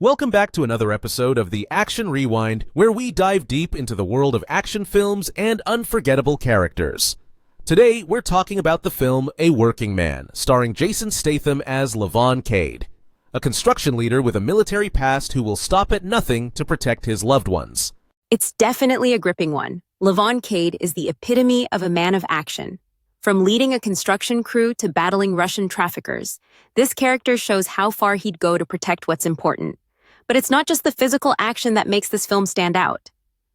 Welcome back to another episode of the Action Rewind, where we dive deep into the world of action films and unforgettable characters. Today, we're talking about the film A Working Man, starring Jason Statham as Levon Cade, a construction leader with a military past who will stop at nothing to protect his loved ones. It's definitely a gripping one. Levon Cade is the epitome of a man of action. From leading a construction crew to battling Russian traffickers, this character shows how far he'd go to protect what's important. But it's not just the physical action that makes this film stand out.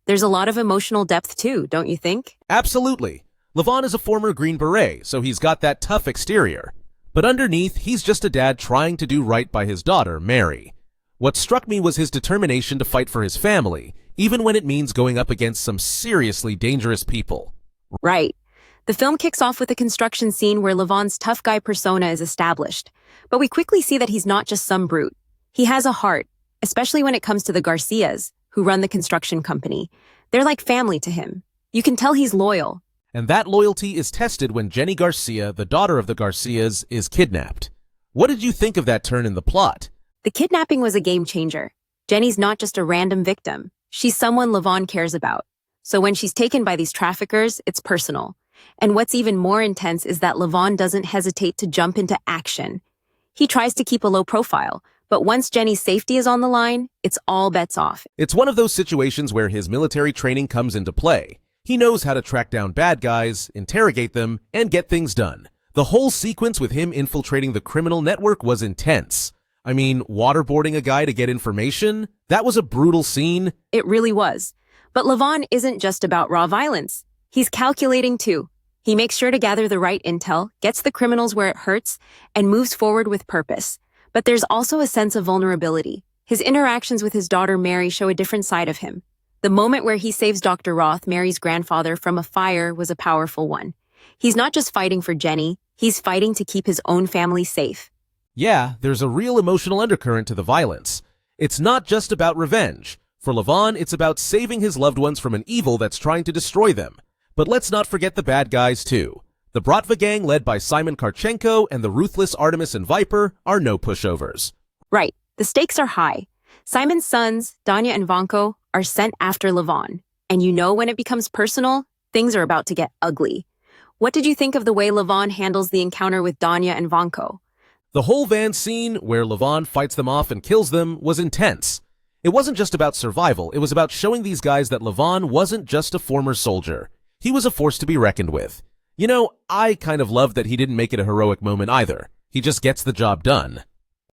There's a lot of emotional depth too, don't you think? Absolutely. Levon is a former Green Beret, so he's got that tough exterior. But underneath, he's just a dad trying to do right by his daughter, Mary. What struck me was his determination to fight for his family, even when it means going up against some seriously dangerous people. Right. The film kicks off with a construction scene where Levon's tough guy persona is established. But we quickly see that he's not just some brute. He has a heart, especially when it comes to the Garcias, who run the construction company. They're like family to him. You can tell he's loyal. And that loyalty is tested when Jenny Garcia, the daughter of the Garcias, is kidnapped. What did you think of that turn in the plot? The kidnapping was a game changer. Jenny's not just a random victim. She's someone Levon cares about. So when she's taken by these traffickers, it's personal. And what's even more intense is that Levon doesn't hesitate to jump into action. He tries to keep a low profile, but once Jenny's safety is on the line, it's all bets off. It's one of those situations where his military training comes into play. He knows how to track down bad guys, interrogate them, and get things done. The whole sequence with him infiltrating the criminal network was intense. I mean, waterboarding a guy to get information? That was a brutal scene. It really was. But Levon isn't just about raw violence. He's calculating too. He makes sure to gather the right intel, gets the criminals where it hurts, and moves forward with purpose. But there's also a sense of vulnerability. His interactions with his daughter Mary show a different side of him. The moment where he saves Dr. Roth, Mary's grandfather, from a fire was a powerful one. He's not just fighting for Jenny, he's fighting to keep his own family safe. Yeah, there's a real emotional undercurrent to the violence. It's not just about revenge. For Levon, it's about saving his loved ones from an evil that's trying to destroy them. But let's not forget the bad guys too. The Bratva gang led by Symon Kharchenko and the ruthless Artemis and Viper are no pushovers. Right. The stakes are high. Symon's sons, Danya and Vanko, are sent after Levon. And you know when it becomes personal, things are about to get ugly. What did you think of the way Levon handles the encounter with Danya and Vanko? The whole van scene where Levon fights them off and kills them was intense. It wasn't just about survival, it was about showing these guys that Levon wasn't just a former soldier. He was a force to be reckoned with. You know, I kind of loved that he didn't make it a heroic moment either. He just gets the job done.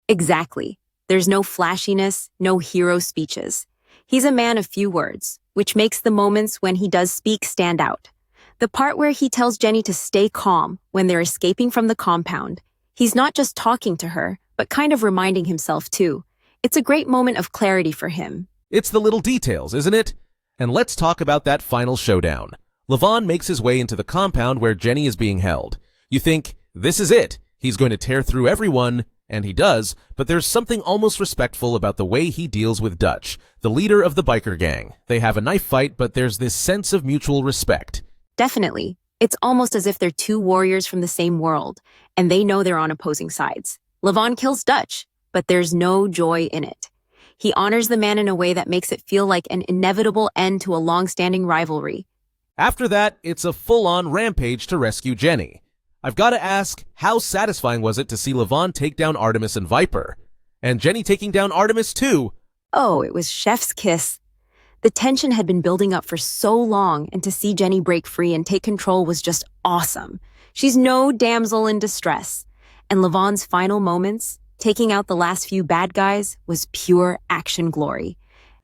Exactly. There's no flashiness, no hero speeches. He's a man of few words, which makes the moments when he does speak stand out. The part where he tells Jenny to stay calm when they're escaping from the compound. He's not just talking to her, but kind of reminding himself too. It's a great moment of clarity for him. It's the little details, isn't it? And let's talk about that final showdown. Levon makes his way into the compound where Jenny is being held. You think, this is it. He's going to tear through everyone, and he does, but there's something almost respectful about the way he deals with Dutch, the leader of the biker gang. They have a knife fight, but there's this sense of mutual respect. Definitely. It's almost as if they're two warriors from the same world, and they know they're on opposing sides. Levon kills Dutch, but there's no joy in it. He honors the man in a way that makes it feel like an inevitable end to a long-standing rivalry. After that, it's a full-on rampage to rescue Jenny. I've got to ask, how satisfying was it to see Levon take down Artemis and Viper? And Jenny taking down Artemis too? Oh, it was chef's kiss. The tension had been building up for so long, and to see Jenny break free and take control was just awesome. She's no damsel in distress. And Levon's final moments, taking out the last few bad guys, was pure action glory.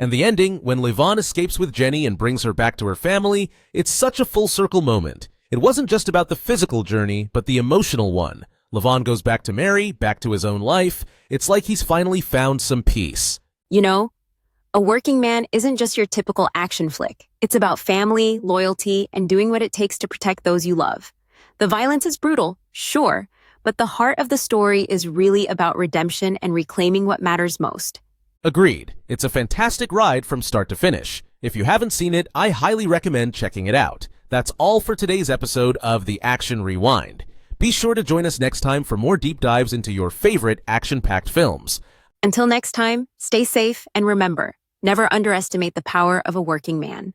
And the ending, when Levon escapes with Jenny and brings her back to her family, it's such a full-circle moment. It wasn't just about the physical journey, but the emotional one. Levon goes back to Mary, back to his own life. It's like he's finally found some peace. You know, A Working Man isn't just your typical action flick. It's about family, loyalty, and doing what it takes to protect those you love. The violence is brutal, sure, but the heart of the story is really about redemption and reclaiming what matters most. Agreed. It's a fantastic ride from start to finish. If you haven't seen it, I highly recommend checking it out. That's all for today's episode of the Action Rewind. Be sure to join us next time for more deep dives into your favorite action-packed films. Until next time, stay safe and remember, never underestimate the power of a working man.